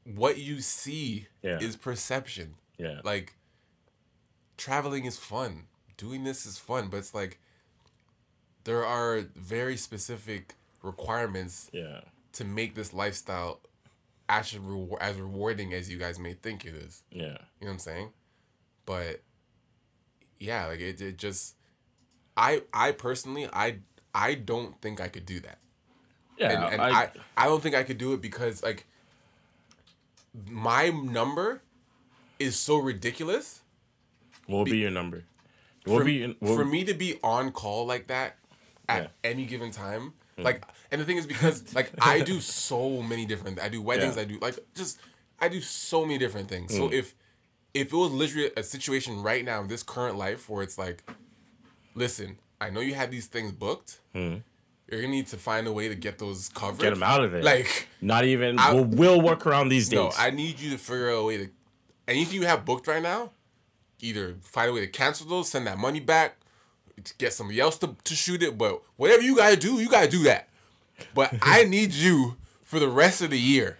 what you see is perception. Yeah. Like, traveling is fun. Doing this is fun, but it's like there are very specific requirements to make this lifestyle actually as rewarding as you guys may think it is. Yeah. You know what I'm saying? But yeah, like it just I personally I don't think I could do that. Yeah. And I don't think I could do it because like my number is so ridiculous. What will be your number? For me to be on call like that at any given time, like, and the thing is because like I do so many different, I do weddings, I do so many different things. So if it was literally a situation right now in this current life where it's like, listen, I know you had these things booked. You're gonna need to find a way to get those covered. Get them out of there. Like, not even. We'll work around these days. No, I need you to figure out a way to. Anything you have booked right now, either find a way to cancel those, send that money back, get somebody else to shoot it. But whatever you gotta do that. But I need you for the rest of the year,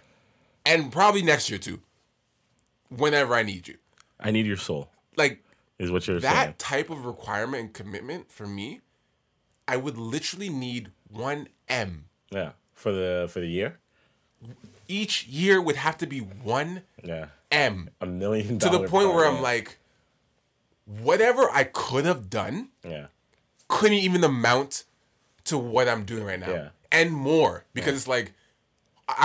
and probably next year too. Whenever I need you. I need your soul. Like, is what you're saying. saying. That type of requirement and commitment for me, I would literally need 1 M. Yeah, for the year. Each year would have to be 1 M. $1 million. To the point where I'm like, whatever I could have done, couldn't even amount to what I'm doing right now, and more, because it's like,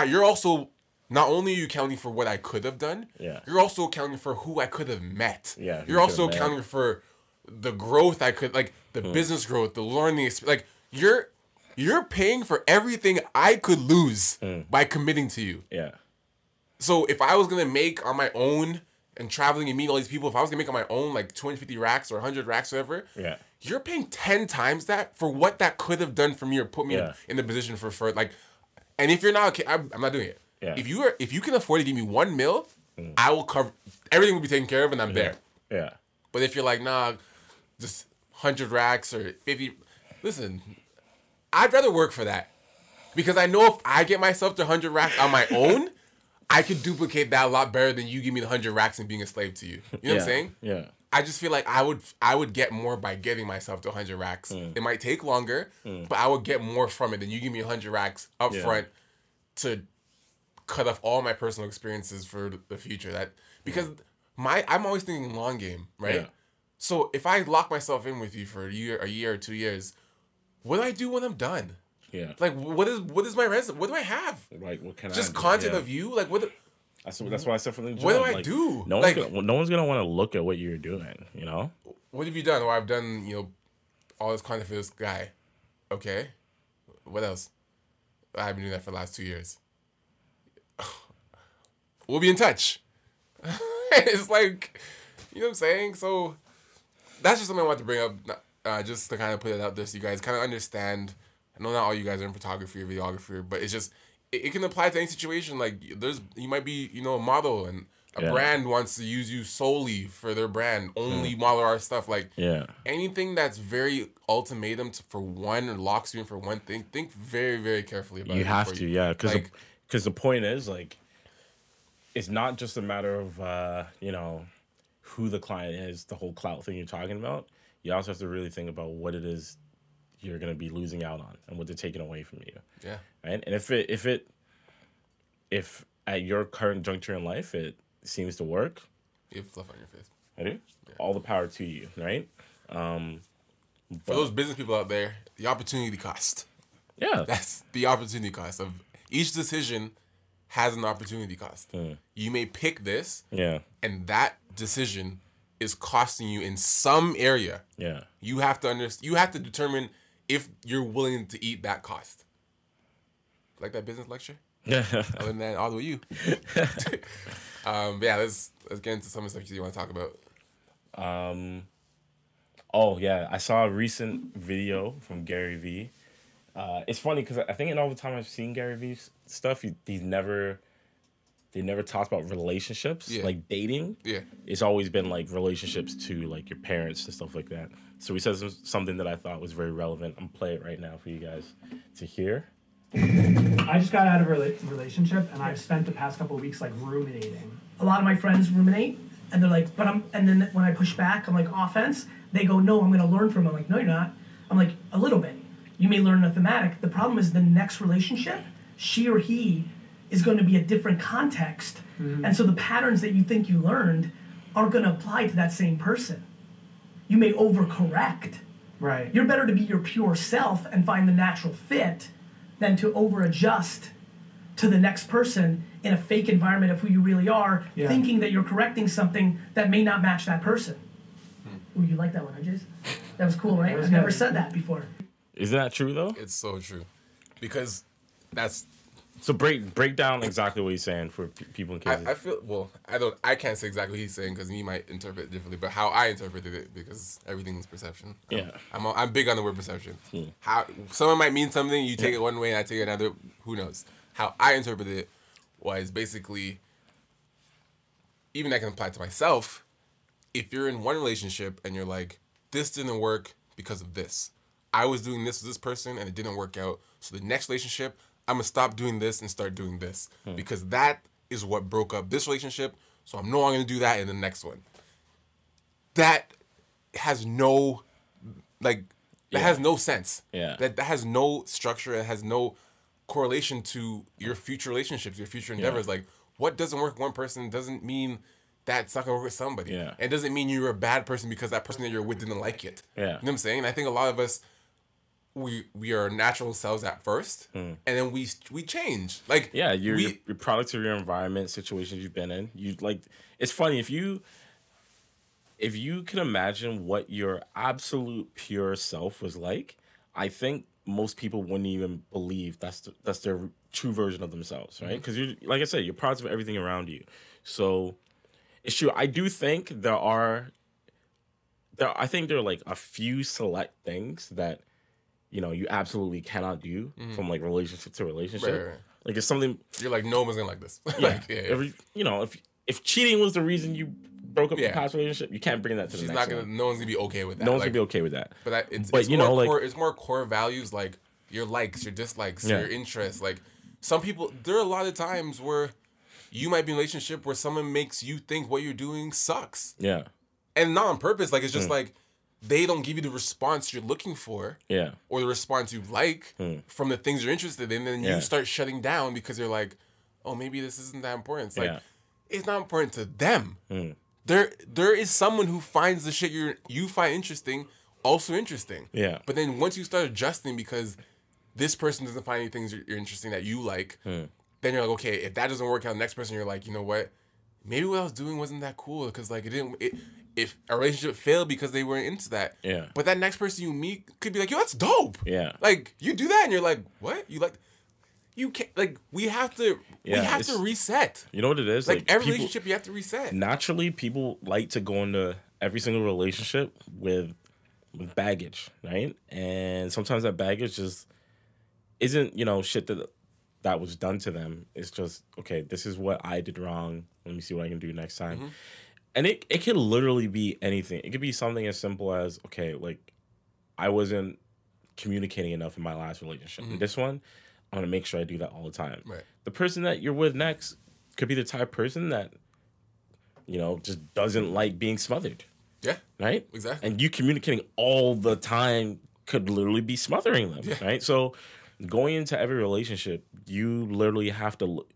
you're also. Not only are you accounting for what I could have done, you're also accounting for who I could have met. Yeah, you're also accounting for the growth I could, like the business growth, the learning. Like you're paying for everything I could lose by committing to you. Yeah. So if I was gonna make on my own and traveling and meeting all these people, if I was gonna make on my own like 250 racks or 100 racks, or whatever, you're paying 10 times that for what that could have done for me or put me in the position for like. And if you're not okay, I'm not doing it. Yeah. If you can afford to give me $1 million, I will cover everything. Will be taken care of, and I'm there. Yeah. But if you're like, nah, just 100 racks or 50, listen, I'd rather work for that, because I know if I get myself to 100 racks on my own, I could duplicate that a lot better than you give me the 100 racks and being a slave to you. You know what I'm saying? Yeah. I just feel like I would get more by getting myself to 100 racks. It might take longer, but I would get more from it than you give me 100 racks up front to cut off all my personal experiences for the future. Because I'm always thinking long game, right? Yeah. So if I lock myself in with you for a year or 2 years, what do I do when I'm done? Yeah. Like, what is my resume? What do I have? Like, what can just content of you? Like, what? That's why I said from the jump. What do I do? No one's gonna want to look at what you're doing. You know. What have you done? Well, I've done all this content for this guy. Okay. What else? I've been doing that for the last 2 years. We'll be in touch. It's like, you know what I'm saying? So that's just something I want to bring up, just to kind of put it out there so you guys kind of understand. I know not all you guys are in photography or videography, but it's just, it can apply to any situation. Like, you might be, a model, and a brand wants to use you solely for their brand, only model our stuff. Like, anything that's very ultimatum for one, or locks you in for one thing, think very, very carefully about it. You have to, because the point is, like, it's not just a matter of, who the client is, the whole clout thing you're talking about. You also have to really think about what it is you're going to be losing out on and what they're taking away from you. Yeah. Right? And if at your current juncture in life, it seems to work. You have fluff on your face. I do? Yeah. All the power to you, right? For those business people out there, the opportunity cost. Yeah. That's the opportunity cost of each decision. Has an opportunity cost. You may pick this, and that decision is costing you in some area. Yeah, you have to You have to determine if you're willing to eat that cost. Like that business lecture. Yeah. Other than that, all the way you. Yeah, let's get into some of the stuff you want to talk about. Oh yeah, I saw a recent video from Gary Vee. It's funny because I think in all the time I've seen Gary Vee's stuff, he never talks about relationships, like dating. Yeah, it's always been like relationships to like your parents and stuff like that. So he says something that I thought was very relevant. I'm gonna play it right now for you guys to hear. I just got out of a relationship, and I've spent the past couple of weeks like ruminating. A lot of my friends ruminate, and they're like, and then when I push back, I'm like, offense, they go, no, I'm gonna learn from it. I'm like, no, you're not. I'm like, a little bit. You may learn a thematic. The problem is the next relationship, she or he is going to be a different context. Mm-hmm. And so the patterns that you think you learned aren't going to apply to that same person. You may overcorrect. Right. You're better to be your pure self and find the natural fit than to over-adjust to the next person in a fake environment of who you really are, thinking that you're correcting something that may not match that person. Ooh, you like that one, huh, Jace? That was cool, right? I've never said that before. Isn't that true, though? It's so true. Because that's... So break down exactly what he's saying for people in case. I feel, well, I can't say exactly what he's saying because he might interpret it differently, but how I interpreted it, because everything is perception. Yeah. I'm big on the word perception. How someone might mean something, you take it one way and I take it another, who knows. How I interpreted it was basically, even I can apply to myself, if you're in one relationship and you're like, this didn't work because of this. I was doing this with this person and it didn't work out. So the next relationship, I'm going to stop doing this and start doing this. Because that is what broke up this relationship. So I'm no longer going to do that in the next one. That has no, that has no sense. Yeah. That has no structure. It has no correlation to your future relationships, your future endeavors. Like, what doesn't work with one person doesn't mean that's not going to work with somebody. Yeah. It doesn't mean you're a bad person because that person that you're with didn't like it. Yeah. You know what I'm saying? And I think a lot of us, we are natural selves at first, and then we change. Like, yeah, you're product of your environment, situations you've been in. You like, it's funny if you can imagine what your absolute pure self was like. I think most people wouldn't even believe that's their true version of themselves, right? Because you're, like I said, you're product of everything around you. So it's true. I do think I think there are like a few select things that, you know, you absolutely cannot do from like relationship to relationship. Right. Like, it's something you're like, no one's gonna like this. Yeah. If cheating was the reason you broke up your past relationship, you can't bring that to the next one. No one's gonna be okay with that. No one's gonna be okay with that. But it's more core values, like your likes, your dislikes, your interests. Like, some people, there are a lot of times where you might be in a relationship where someone makes you think what you're doing sucks. Yeah. And not on purpose. Like, it's just like, they don't give you the response you're looking for, or the response you like from the things you're interested in, and then you start shutting down because you're like, oh, maybe this isn't that important. It's like, it's not important to them. There is someone who finds the shit you find interesting also interesting. Yeah. But then once you start adjusting because this person doesn't find anything you're interesting that you like, then you're like, okay, if that doesn't work out, the next person, you're like, you know what? Maybe what I was doing wasn't that cool because like if a relationship failed because they weren't into that. Yeah. But that next person you meet could be like, yo, that's dope. Yeah. Like, you do that and you're like, what? You can't, like, we have to reset. You know what it is? Like every relationship you have to reset. Naturally, people like to go into every single relationship with baggage, right? And sometimes that baggage just isn't, shit that was done to them. It's just, okay, this is what I did wrong. Let me see what I can do next time. And it can literally be anything. It could be something as simple as, okay, like, I wasn't communicating enough in my last relationship. In this one, I'm going to make sure I do that all the time. Right. The person that you're with next could be the type of person that, just doesn't like being smothered. Yeah. Right? Exactly. And you communicating all the time could literally be smothering them. Yeah. Right? So going into every relationship, you literally have to look.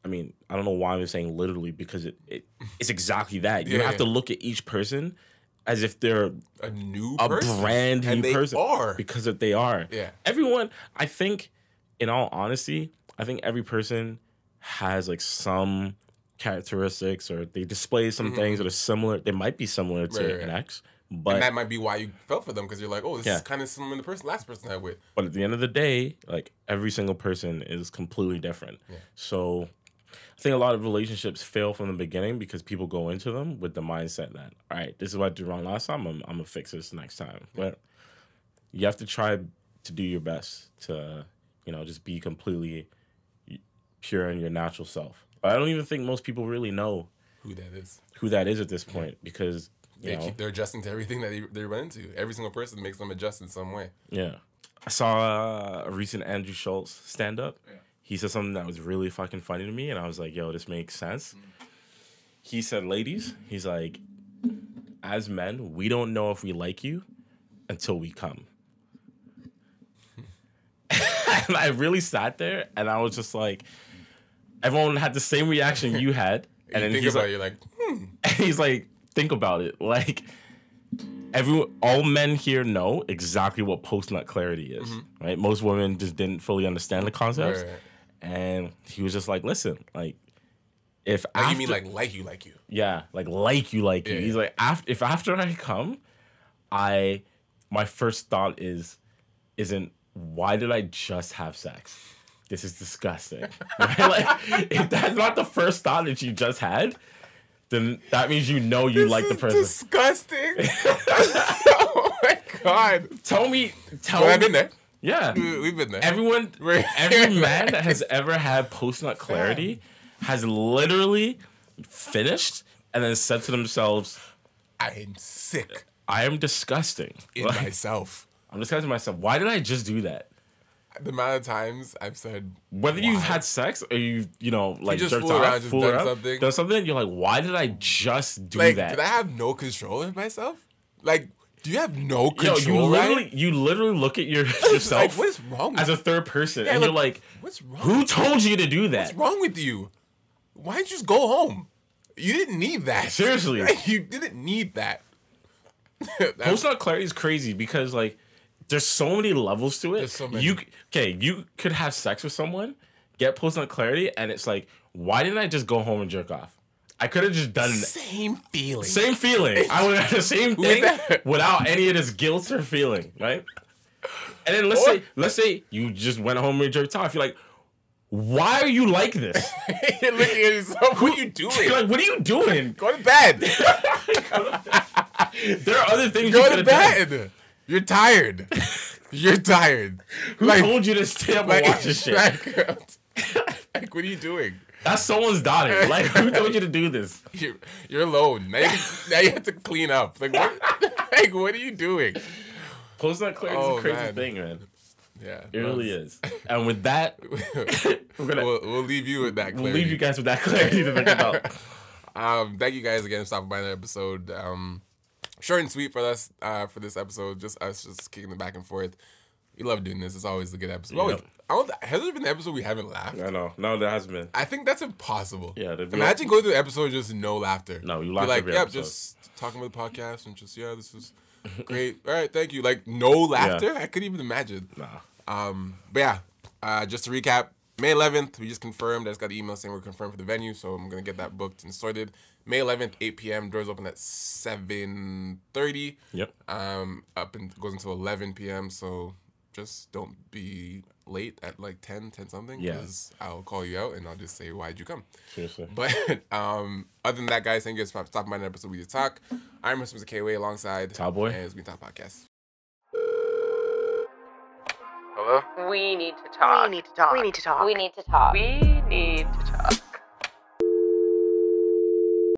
I mean, I don't know why I'm saying literally, because it's exactly that. You have to look at each person as if they're a brand new person. Are. Because if they are. Yeah. Everyone, I think, in all honesty, I think every person has like some characteristics, or they display some things that are similar. They might be similar to an ex. But, and that might be why you felt for them, because you're like, oh, this is kind of similar to the last person I had with. But at the end of the day, like, every single person is completely different. Yeah. So I think a lot of relationships fail from the beginning because people go into them with the mindset that, all right, this is what I did wrong last time. I'm gonna fix this next time. But you have to try to do your best to, you know, just be completely pure in your natural self. But I don't even think most people really know who that is at this point because they're adjusting to everything that they run into. Every single person makes them adjust in some way. Yeah. I saw a recent Andrew Schultz stand-up. Yeah. He said something that was really fucking funny to me, and I was like, yo, this makes sense. He said, ladies, he's like, as men, we don't know if we like you until we come. And I really sat there, and I was just like, everyone had the same reaction you had. And then he's like, you're like, And he's like, think about it. Like, all men here know exactly what post-nut clarity is, right? Most women just didn't fully understand the concepts. Right. And he was just like, listen, like, if like after... You mean like you. Yeah, like you. He's like, if after I come, my first thought isn't, why did I just have sex? This is disgusting. Right? Like, if that's not the first thought that you just had, then that means you know you like the person. Disgusting. Oh my God. Tell me. I've been there. Yeah. We've been there. Every man that has ever had post-nut clarity has literally finished and then said to themselves, I am sick. I am disgusting. In myself. I'm disgusting myself. Why did I just do that? The amount of times I've said, whether you've had sex or you like just jerked fool around, off, just done something, you're like, why did I just do that? Did I have no control of myself? Like, do you have no control? You literally look at yourself like, what is wrong with as a third person, yeah, and you're like, what's wrong? Who told you to do that? What's wrong with you? Why didn't you just go home? You didn't need that. Seriously, you didn't need that. Post-nut clarity is crazy because like, there's so many levels to it. There's so many. You could have sex with someone, get post-nut clarity, and it's like, why didn't I just go home and jerk off? I could have just done Same feeling. Same feeling. I would have the same thing without any of this guilt or feeling, right? And then let's say you just went home and jerked off. You're like, why are you like this? You're looking at yourself. What are you doing? You're like, what are you doing? Go to bed. There are other things. Go to bed. You're tired. You're tired. Who told you to stay up and watch this shit? Like, what are you doing? That's someone's daughter. Like, who told you to do this? You're alone. Now you have to clean up. Like, what are you doing? Post-nut clarity is a crazy thing, man. Yeah, it really is. And with that, we'll leave you with that clarity. We'll leave you guys with that clarity to think about. Thank you guys again for stopping by the episode. Short and sweet for us for this episode. Just us kicking it back and forth. We love doing this. It's always a good episode. Has there been an episode we haven't laughed? I know. No, there hasn't been. I think that's impossible. Yeah. Imagine going through the episode just no laughter. No, you laugh every episode. Just talking about the podcast and just, this is great. All right, thank you. Like, no laughter? Yeah. I couldn't even imagine. Nah. But yeah, just to recap, May 11th, we just confirmed. I just got the email saying we're confirmed for the venue, so I'm going to get that booked and sorted. May 11th, 8 p.m. Doors open at 7:30. Yep. Up and goes until 11 p.m. So just don't be late at like 10 something. Yeah. Because I'll call you out and I'll just say, why'd you come? Seriously. But other than that, guys, thank you guys for stopping by an episode We Just Talk. I'm Mr. MR.KOA alongside Cowboy. And it's We Talk Podcast. Hello? We need to talk. We need to talk. We need to talk. We need to talk. We need to talk.